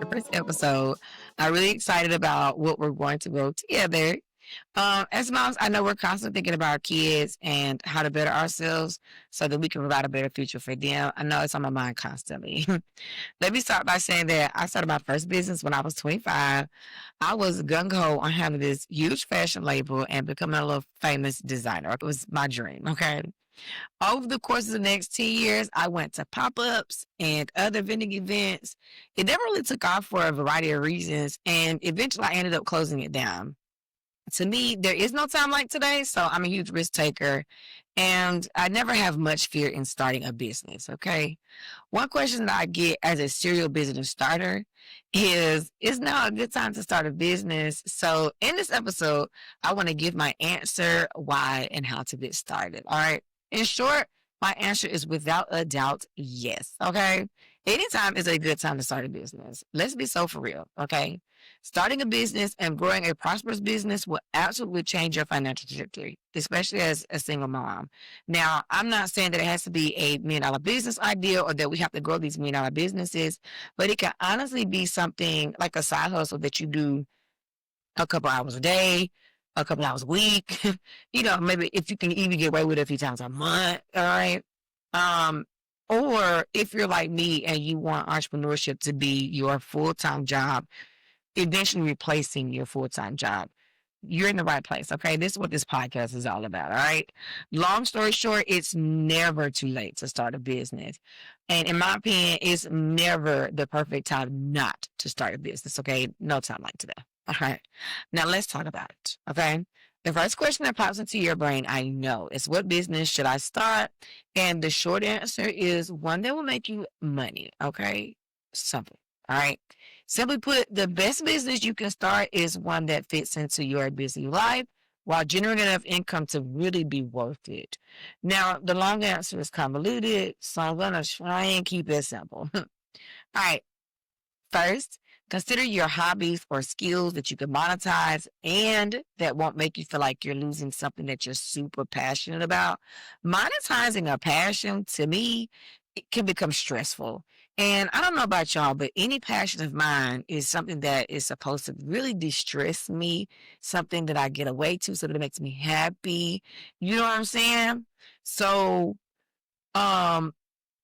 first episode. I'm really excited about what we're going to go together. As moms, I know we're constantly thinking about our kids and how to better ourselves so that we can provide a better future for them. I know it's on my mind constantly. Let me start by saying that I started my first business when I was 25. I was gung ho on having this huge fashion label and becoming a little famous designer. It was my dream. Okay. Over the course of the next 10 years, I went to pop ups and other vending events. It never really took off for a variety of reasons. And eventually I ended up closing it down. To me, there is no time like today. So I'm a huge risk taker and I never have much fear in starting a business. Okay. One question that I get as a serial business starter is now a good time to start a business? So in this episode, I want to give my answer, why, and how to get started. All right. In short, my answer is without a doubt, yes. Okay. Anytime is a good time to start a business. Let's be so for real. Okay. Starting a business and growing a prosperous business will absolutely change your financial trajectory, especially as a single mom. Now, I'm not saying that it has to be $1 million business idea or that we have to grow these $1 million businesses, but it can honestly be something like a side hustle that you do a couple hours a day, a couple hours a week. Maybe if you can even get away with it a few times a month. All right. Um, or if you're like me and you want entrepreneurship to be your full time job, eventually replacing your full time job, you're in the right place. Okay. This is what this podcast is all about. All right. Long story short, it's never too late to start a business. And in my opinion, it's never the perfect time not to start a business. Okay. No time like today. All right. Now let's talk about it. Okay. The first question that pops into your brain, I know, is what business should I start? And the short answer is one that will make you money. Okay. Simple. All right. Simply put, the best business you can start is one that fits into your busy life while generating enough income to really be worth it. Now, the long answer is convoluted, so I'm going to try and keep it simple. All right. First, consider your hobbies or skills that you can monetize and that won't make you feel like you're losing something that you're super passionate about. Monetizing a passion, to me, it can become stressful. And I don't know about y'all, but any passion of mine is something that is supposed to really distress me, something that I get away to so that it makes me happy. You know what I'm saying? So, um,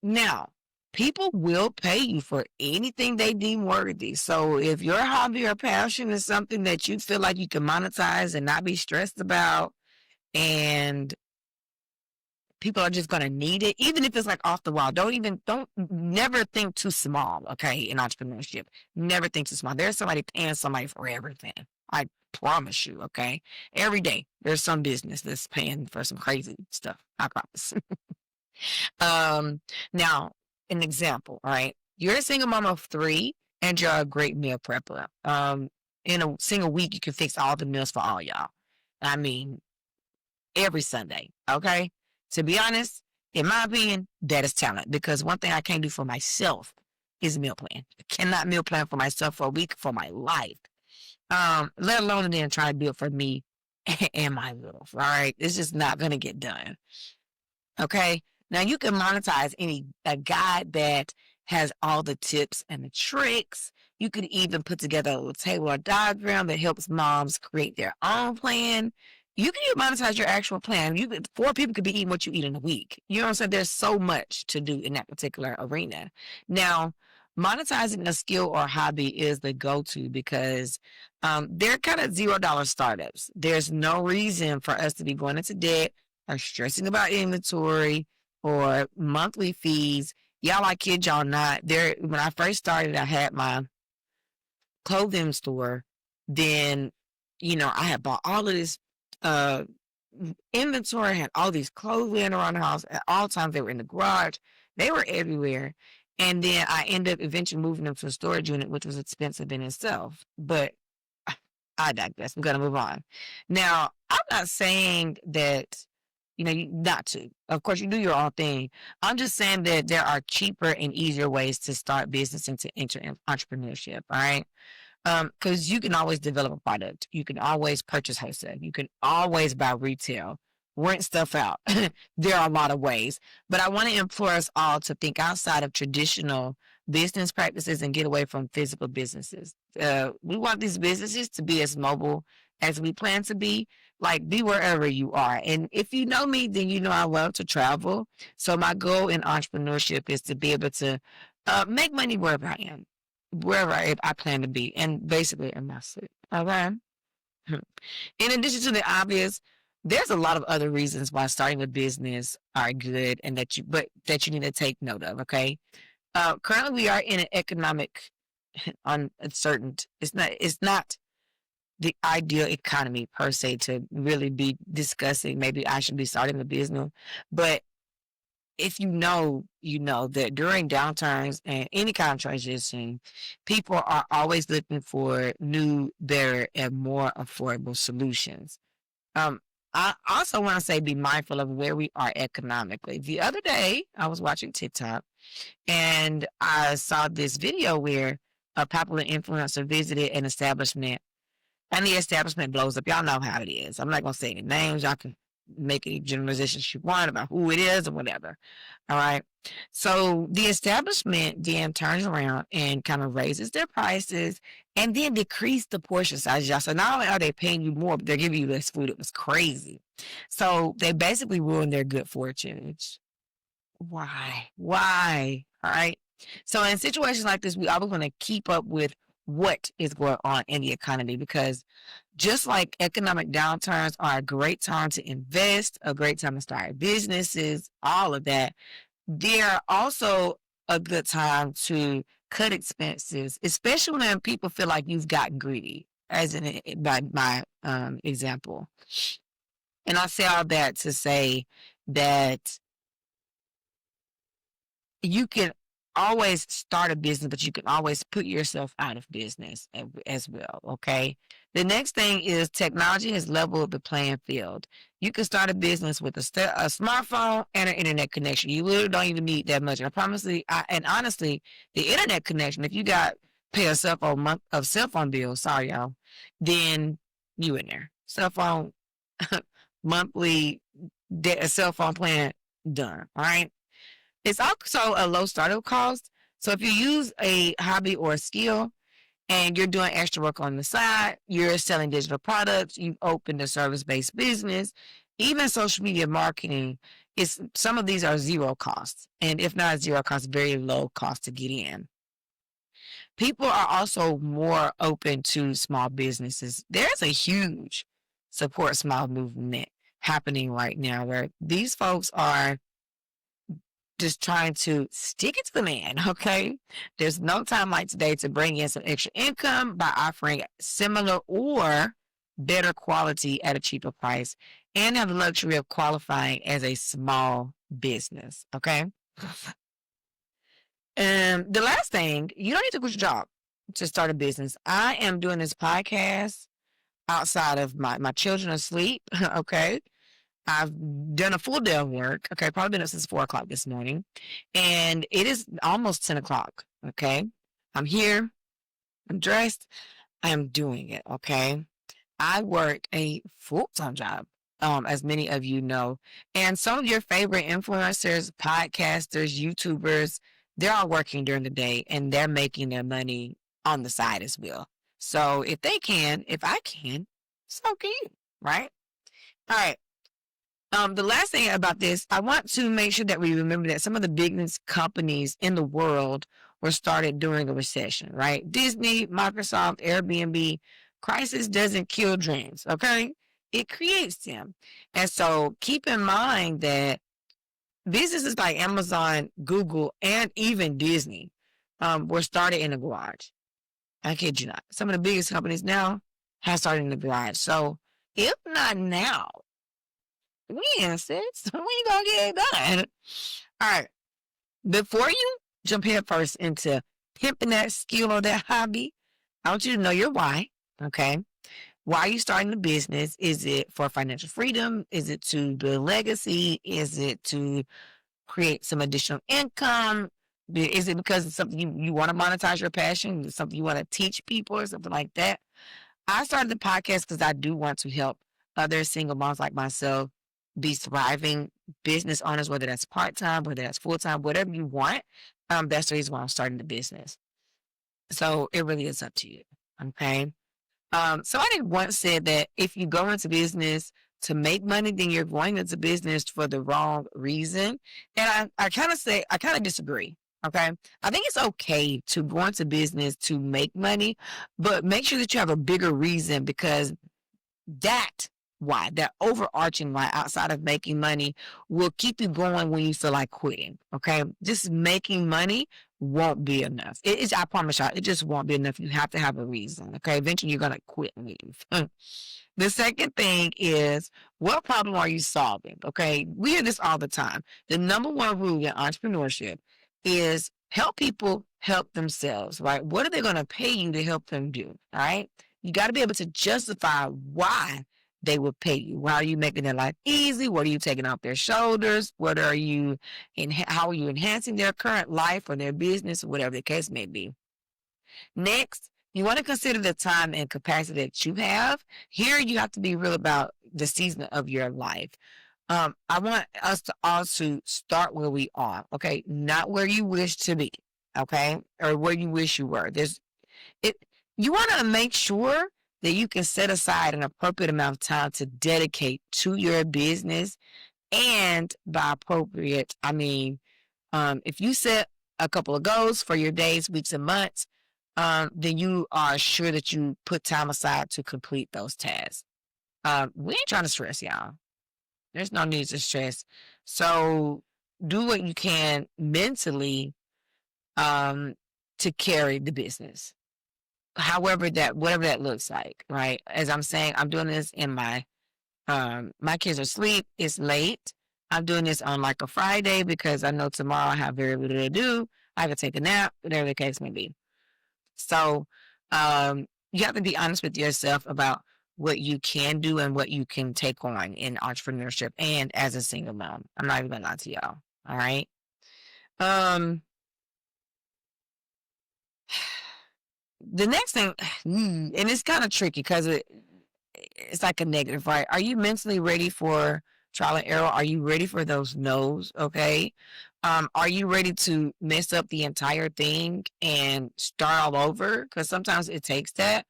now, people will pay you for anything they deem worthy. So if your hobby or passion is something that you feel like you can monetize and not be stressed about, and people are just going to need it, even if it's like off the wall, never think too small. Okay. In entrepreneurship, never think too small. There's somebody paying somebody for everything. I promise you. Okay. Every day there's some business that's paying for some crazy stuff. I promise. Um, Now, an example, all right? You're a single mom of three and you're a great meal prepper. In a single week, you can fix all the meals for all y'all. I mean, every Sunday, okay? To be honest, in my opinion, that is talent because one thing I can't do for myself is meal plan. I cannot meal plan for myself for a week for my life. Let alone then try to do it for me and my little, all right? It's just not gonna get done. Okay. Now you can monetize a guide that has all the tips and the tricks. You could even put together a table or diagram that helps moms create their own plan. You can even monetize your actual plan. Four people could be eating what you eat in a week. You know what I'm saying? There's so much to do in that particular arena. Now, monetizing a skill or hobby is the go-to because they're kind of $0 startups. There's no reason for us to be going into debt are stressing about inventory or monthly fees. Y'all, I kid y'all not. There, when I first started, I had my clothing store. Then, I had bought all of this uh inventory, had all these clothes laying around the house. At all times, they were in the garage. They were everywhere. And then I ended up eventually moving them to a storage unit, which was expensive in itself. But I digress. I'm going to move on. Now, I'm not saying that not to. Of course, you do your own thing. I'm just saying that there are cheaper and easier ways to start business and to enter entrepreneurship. All right. Because you can always develop a product. You can always purchase wholesale. You can always buy retail. rent stuff out. There are a lot of ways, but I want to implore us all to think outside of traditional business practices and get away from physical businesses. We want these businesses to be as mobile as we plan to be. Like, be wherever you are. And if you know me, then you know I love to travel. So my goal in entrepreneurship is to be able to make money wherever I am, wherever I plan to be, and basically, and that's it. Okay. In addition to the obvious, there's a lot of other reasons why starting a business are good and that you need to take note of. Okay. Currently, we are in an economic uncertain. It's not the ideal economy per se to really be discussing. Maybe I should be starting a business, but if you know that during downturns and any kind of transition, people are always looking for new, better, and more affordable solutions. Um, I also want to say be mindful of where we are economically. The other day, I was watching TikTok and I saw this video where a popular influencer visited an establishment and the establishment blows up. Y'all know how it is. I'm not gonna say any names. Y'all can make any generalizations you want about who it is or whatever. All right. So the establishment then turns around and kind of raises their prices and then decrease the portion size. Y'all. So not only are they paying you more, but they're giving you less food. It was crazy. So they basically ruined their good fortune. Why? Why? All right. So in situations like this, we always want to keep up with what is going on in the economy because just like economic downturns are a great time to invest, a great time to start businesses, all of that, they're also a good time to cut expenses, especially when people feel like you've gotten greedy, as in by my example. And I say all that to say that you can always start a business, but you can always put yourself out of business as well. Okay. The next thing is technology has leveled the playing field. You can start a business with a smartphone and an internet connection. You literally don't even need that much. And I promise you, and honestly, the internet connection, if you got pay a cell phone bill, sorry y'all, then you in there. Cell phone monthly a cell phone plan done. All right. It's also a low startup cost. So if you use a hobby or a skill and you're doing extra work on the side, you're selling digital products, you've opened a service-based business, even social media marketing, some of these are zero costs. And if not zero cost, very low cost to get in. People are also more open to small businesses. There's a huge support small movement happening right now where these folks are just trying to stick it to the man, okay? There's no time like today to bring in some extra income by offering similar or better quality at a cheaper price and have the luxury of qualifying as a small business, okay? And the last thing, you don't need to quit your job to start a business. I am doing this podcast outside of my children asleep, okay? I've done a full day of work. Okay, probably been up since 4 o'clock this morning, and it is almost 10 o'clock. Okay, I'm here. I'm dressed. I am doing it. Okay, I work a full-time job, as many of you know, and some of your favorite influencers, podcasters, YouTubers, they're all working during the day, and they're making their money on the side as well. So if they can, if I can, so can you, right? All right. The last thing about this, I want to make sure that we remember that some of the biggest companies in the world were started during a recession, right? Disney, Microsoft, Airbnb. Crisis doesn't kill dreams, okay? It creates them. And so keep in mind that businesses like Amazon, Google, and even Disney were started in a garage. I kid you not. Some of the biggest companies now have started in the garage. So if not now, when, sis? When you gonna get it done? All right. Before you jump head first into pimping that skill or that hobby, I want you to know your why. Okay. Why are you starting the business? Is it for financial freedom? Is it to build legacy? Is it to create some additional income? Is it because it's something you want to monetize your passion? Is it something you want to teach people or something like that? I started the podcast because I do want to help other single moms like myself be thriving business owners, whether that's part-time, whether that's full-time, whatever you want. That's the reason why I'm starting the business. So it really is up to you. Okay. Somebody once said that if you go into business to make money, then you're going into business for the wrong reason. And I kind of say, I kind of disagree. Okay. I think it's okay to go into business to make money, but make sure that you have a bigger reason, because that why, that overarching why outside of making money will keep you going when you feel like quitting. Okay. Just making money won't be enough. It is, I promise y'all, it just won't be enough. You have to have a reason. Okay. Eventually you're going to quit and leave. The second thing is, what problem are you solving? Okay. We hear this all the time. The number one rule in entrepreneurship is help people help themselves, right? What are they going to pay you to help them do? All right. You got to be able to justify why they would pay you. Why are you making their life easy? What are you taking off their shoulders? What are you, how are you enhancing their current life or their business, or whatever the case may be? Next, you want to consider the time and capacity that you have. Here, you have to be real about the season of your life. I want us to also start where we are, okay? Not where you wish to be, okay? Or where you wish you were. It you want to make sure that you can set aside an appropriate amount of time to dedicate to your business. And by appropriate, I mean, if you set a couple of goals for your days, weeks, and months, then you are sure that you put time aside to complete those tasks. We ain't trying to stress y'all. There's no need to stress. So do what you can mentally to carry the business. However that, whatever that looks like, right? As I'm saying, I'm doing this in my kids are asleep. It's late. I'm doing this on like a Friday because I know tomorrow I have very little to do. I can take a nap, whatever the case may be. So you have to be honest with yourself about what you can do and what you can take on in entrepreneurship and as a single mom. I'm not even gonna lie to y'all. All right. Um, the next thing, and it's kind of tricky because it's like a negative, right? Are you mentally ready for trial and error? Are you ready for those no's? Okay. Are you ready to mess up the entire thing and start all over? Because sometimes it takes that.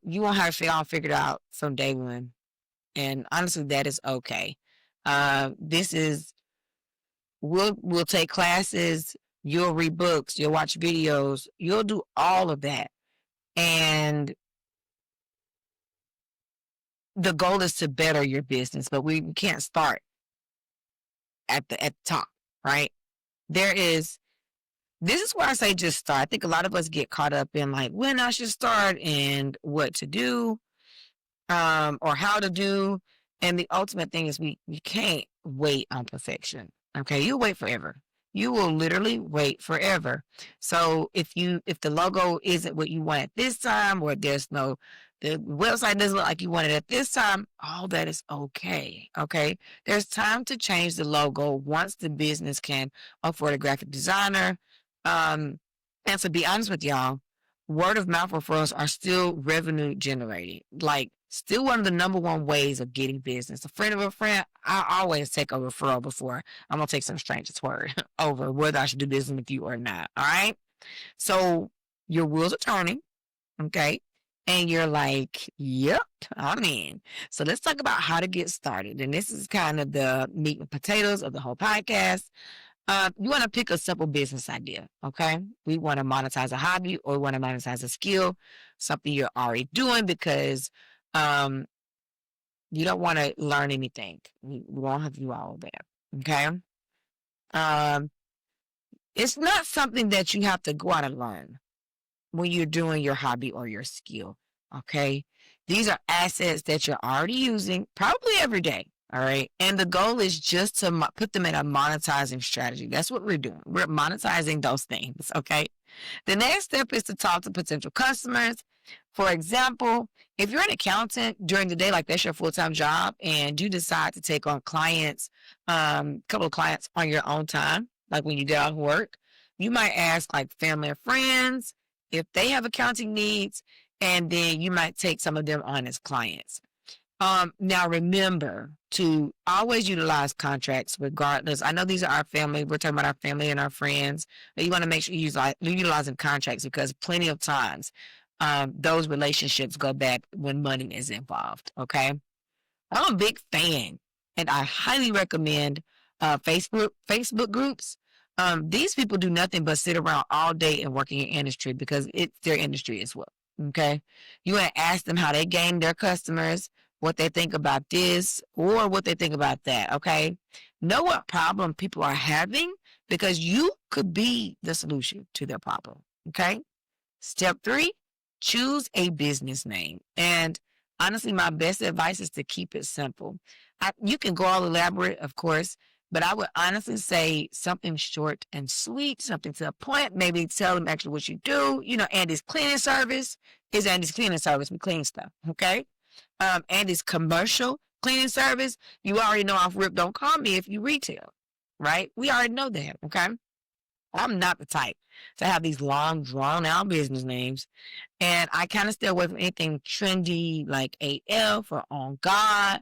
You won't have it all figured out from day one. And honestly, that is okay. This is, we'll take classes, you'll read books, you'll watch videos, you'll do all of that. And the goal is to better your business, but we can't start at the top, right? This is where I say just start. I think a lot of us get caught up in like when I should start and what to do, or how to do. And the ultimate thing is we can't wait on perfection. Okay. You'll wait forever. You will literally wait forever. So if the logo isn't what you want at this time, or the website doesn't look like you want it at this time, all that is okay. Okay. There's time to change the logo once the business can afford a graphic designer. And to be honest with y'all, word of mouth referrals are still revenue generating. Like, still one of the number one ways of getting business. A friend of a friend, I always take a referral before I'm going to take some stranger's word over whether I should do business with you or not. All right. So your wheels are turning. Okay. And you're like, yep, I'm in. So let's talk about how to get started. And this is kind of the meat and potatoes of the whole podcast. You want to pick a simple business idea, okay? We want to monetize a hobby, or we want to monetize a skill, something you're already doing, because you don't want to learn anything. We won't have to do all of that, okay? It's not something that you have to go out and learn when you're doing your hobby or your skill, okay? These are assets that you're already using probably every day. All right. And the goal is just to put them in a monetizing strategy. That's what we're doing. We're monetizing those things. Okay. The next step is to talk to potential customers. For example, if you're an accountant during the day, like that's your full-time job, and you decide to take on clients, couple of clients on your own time, like when you get out of work, you might ask like family or friends if they have accounting needs, and then you might take some of them on as clients. Now remember to always utilize contracts regardless. I know these are our family. We're talking about our family and our friends, but you want to make sure you're utilizing contracts because plenty of times, those relationships go back when money is involved. Okay. I'm a big fan, and I highly recommend Facebook groups. These people do nothing but sit around all day and work in your industry because it's their industry as well. Okay, you want to ask them how they gain their customers, what they think about this, or what they think about that. Okay, know what problem people are having because you could be the solution to their problem. Okay. Step three, choose a business name. And honestly, my best advice is to keep it simple. You can go all elaborate, of course, but I would honestly say something short and sweet, something to the point. Maybe tell them actually what you do. Andy's cleaning service is Andy's cleaning service. We clean stuff, okay? Andy's commercial cleaning service. You already know off rip. Don't call me if you retail, right? We already know that, okay? I'm not the type to have these long, drawn out business names. And I kind of stay away from anything trendy like AF or On God.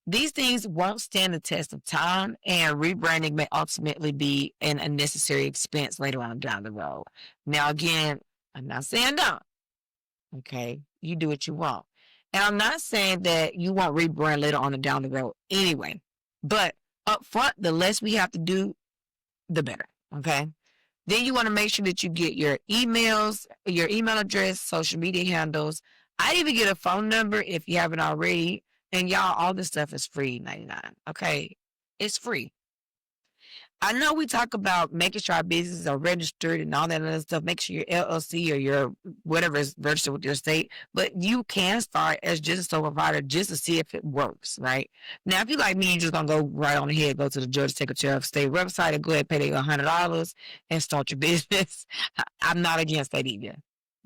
These things won't stand the test of time, and rebranding may ultimately be an unnecessary expense later on down the road. Now, again, I'm not saying no. Okay. You do what you want. And I'm not saying that you won't rebrand later on down the road anyway. But up front, the less we have to do, the better. Okay. Then you want to make sure that you get your emails, your email address, social media handles. I'd even get a phone number if you haven't already. And y'all, all this stuff is free, 99. Okay. It's free. I know we talk about making sure our businesses are registered and all that other stuff. Make sure your LLC or your whatever is registered with your state, but you can start as just a sole provider just to see if it works, right? Now, if you like me, you're just gonna go right on ahead, go to the Georgia Secretary of State website and go ahead and pay their $100 and start your business. I'm not against that either.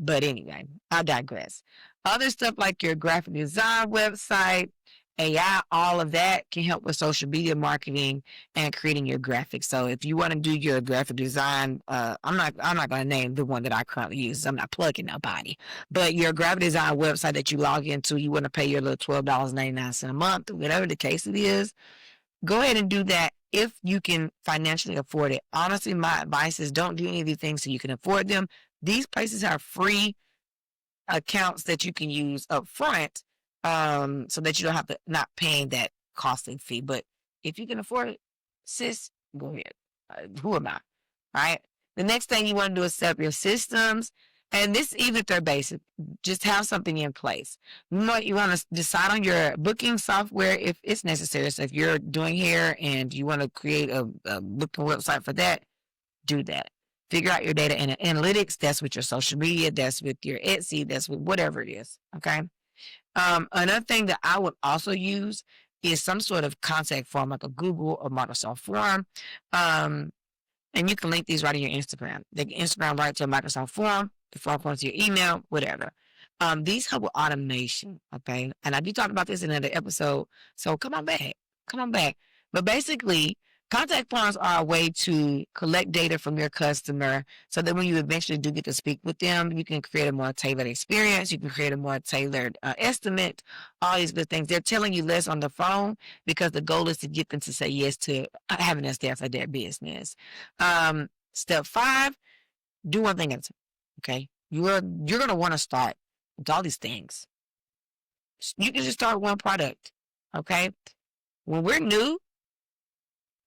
But anyway, I digress. Other stuff like your graphic design website, AI, all of that can help with social media marketing and creating your graphics. So if you want to do your graphic design, I'm not going to name the one that I currently use. I'm not plugging nobody, but your graphic design website that you log into, you want to pay your little $12.99 a month, whatever the case it is. Go ahead and do that if you can financially afford it. Honestly, my advice is don't do any of these things so you can afford them. These places have free accounts that you can use up front, so that you don't have to not paying that costly fee. But if you can afford it, sis, go ahead. Who am I? Right? The next thing you want to do is set up your systems. And this, even if they're basic, just have something in place. You want to decide on your booking software if it's necessary. So if you're doing hair and you want to create a booking website for that, do that. Figure out your data and analytics. That's with your social media. That's with your Etsy. That's with whatever it is. Okay. Another thing that I would also use is some sort of contact form, like a Google or Microsoft form. And you can link these right in your Instagram. They can Instagram right to a Microsoft form, the form points to your email, whatever. These help with automation. Okay. And I do talk about this in another episode. So come on back. Come on back. But basically, contact forms are a way to collect data from your customer so that when you eventually do get to speak with them, you can create a more tailored experience. You can create a more tailored estimate, all these good things. They're telling you less on the phone because the goal is to get them to say yes to having us there for their business. Step 5, do one thing at a time. Okay. You're going to want to start with all these things. You can just start one product. Okay. When we're new,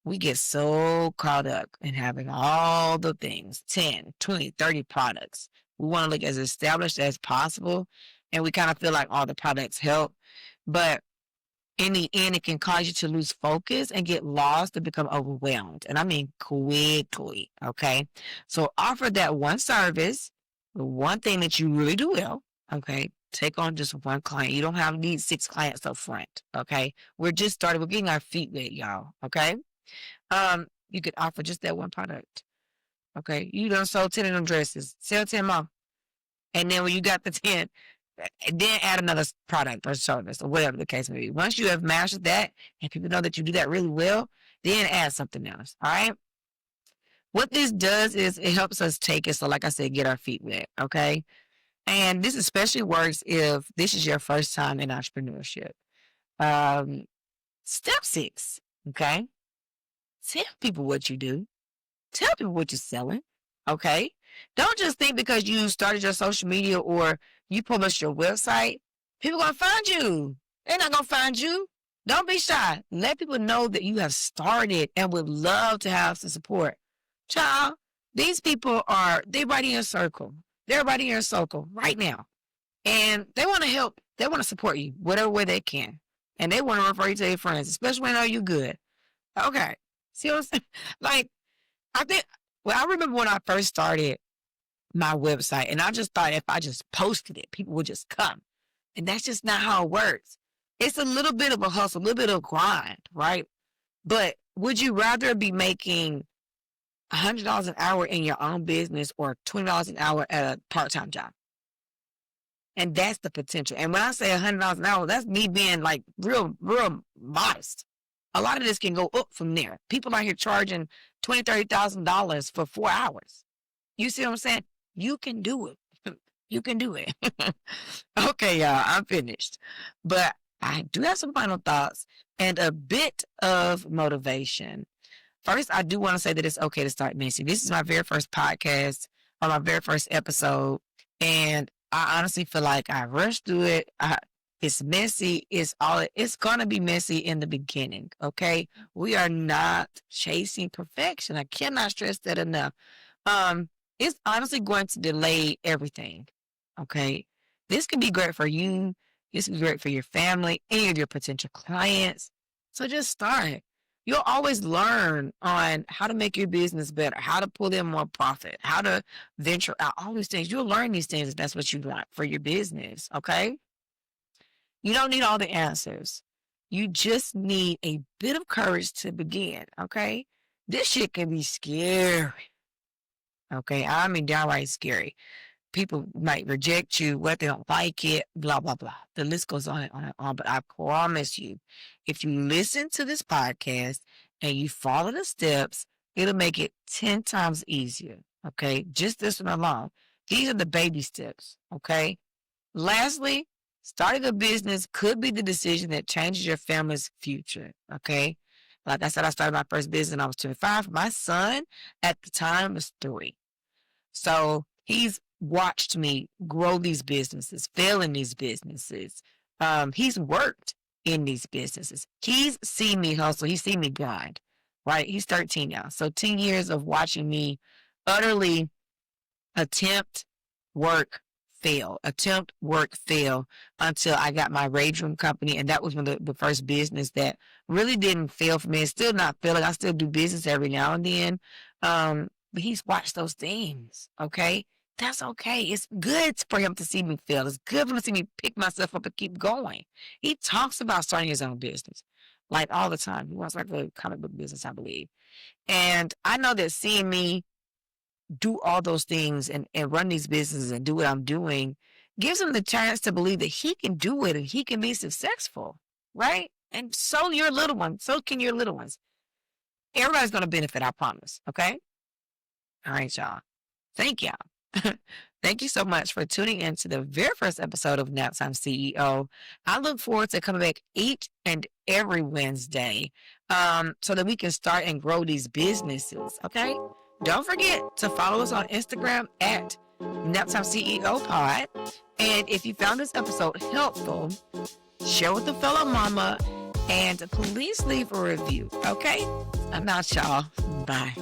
we get so caught up in having all the things, 10, 20, 30 products. We want to look as established as possible. And we kind of feel like all the products help. But in the end, it can cause you to lose focus and get lost and become overwhelmed. And I mean quickly. Okay. So offer that one service, the one thing that you really do well. Okay. Take on just one client. You don't need 6 clients up front. Okay. We're just started. We're getting our feet wet, y'all. Okay. You could offer just that one product. Okay. You done sold 10 of them dresses. Sell 10 more. And then when you got the 10, then add another product or service or whatever the case may be. Once you have mastered that and people know that you do that really well, then add something else. All right. What this does is it helps us take it. So like I said, get our feet wet. Okay. And this especially works if this is your first time in entrepreneurship. Um, Step 6, okay? Tell people what you do. Tell people what you're selling. Okay. Don't just think because you started your social media or you published your website, people gonna find you. They're not gonna find you. Don't be shy. Let people know that you have started and would love to have some support. Child, these people they right in your circle. They're right in your circle right now. And they want to help. They want to support you whatever way they can. And they want to refer you to their friends, especially when they know you good. Okay. See what I'm saying? Like, I think, well, I remember when I first started my website and I just thought if I just posted it, people would just come. And that's just not how it works. It's a little bit of a hustle, a little bit of grind, right? But would you rather be making $100 an hour in your own business or $20 an hour at a part-time job? And that's the potential. And when I say $100 an hour, that's me being like real modest. A lot of this can go up from there. People out here charging $20,000, $30,000 for 4 hours. You see what I'm saying? You can do it. You can do it. Okay, y'all, I'm finished. But I do have some final thoughts and a bit of motivation. First, I do want to say that it's okay to start messy. This is my very first podcast or my very first episode. And I honestly feel like I rushed through it. It's messy. It's going to be messy in the beginning. Okay. We are not chasing perfection. I cannot stress that enough. It's honestly going to delay everything. Okay. This can be great for you. This can be great for your family, any of your potential clients. So just start. You'll always learn on how to make your business better, how to pull in more profit, how to venture out, all these things. You'll learn these things if that's what you want for your business. Okay. You don't need all the answers. You just need a bit of courage to begin. Okay. This shit can be scary. Okay. I mean, downright scary. People might reject you, what they don't like it, blah, blah, blah. The list goes on and on and on. But I promise you, if you listen to this podcast and you follow the steps, it'll make it 10 times easier. Okay. Just this one alone. These are the baby steps. Okay. Lastly, starting a business could be the decision that changes your family's future. Okay. Like I said, I started my first business when I was 25. My son at the time was 3. So he's watched me grow these businesses, fail in these businesses. He's worked in these businesses. He's seen me hustle. He's seen me grind, right? He's 13 now. So 10 years of watching me utterly attempt, work, fail until I got my Rage Room company. And that was one of the first business that really didn't fail for me. It's still not failing. I still do business every now and then. But he's watched those things. Okay. That's okay. It's good for him to see me fail. It's good for him to see me pick myself up and keep going. He talks about starting his own business like all the time. He wants like a comic book business, I believe. And I know that seeing me do all those things and run these businesses and do what I'm doing gives him the chance to believe that he can do it and he can be successful. Right. And so your little ones, so can your little ones. Everybody's going to benefit, I promise. Okay. All right, y'all. Thank y'all. Thank you so much for tuning in to the very first episode of Naptime CEO. I look forward to coming back each and every Wednesday so that we can start and grow these businesses, okay? Don't forget to follow us on Instagram at Naptime CEO Pod. And if you found this episode helpful, share with a fellow mama and please leave a review, okay? I'm out, y'all. Bye.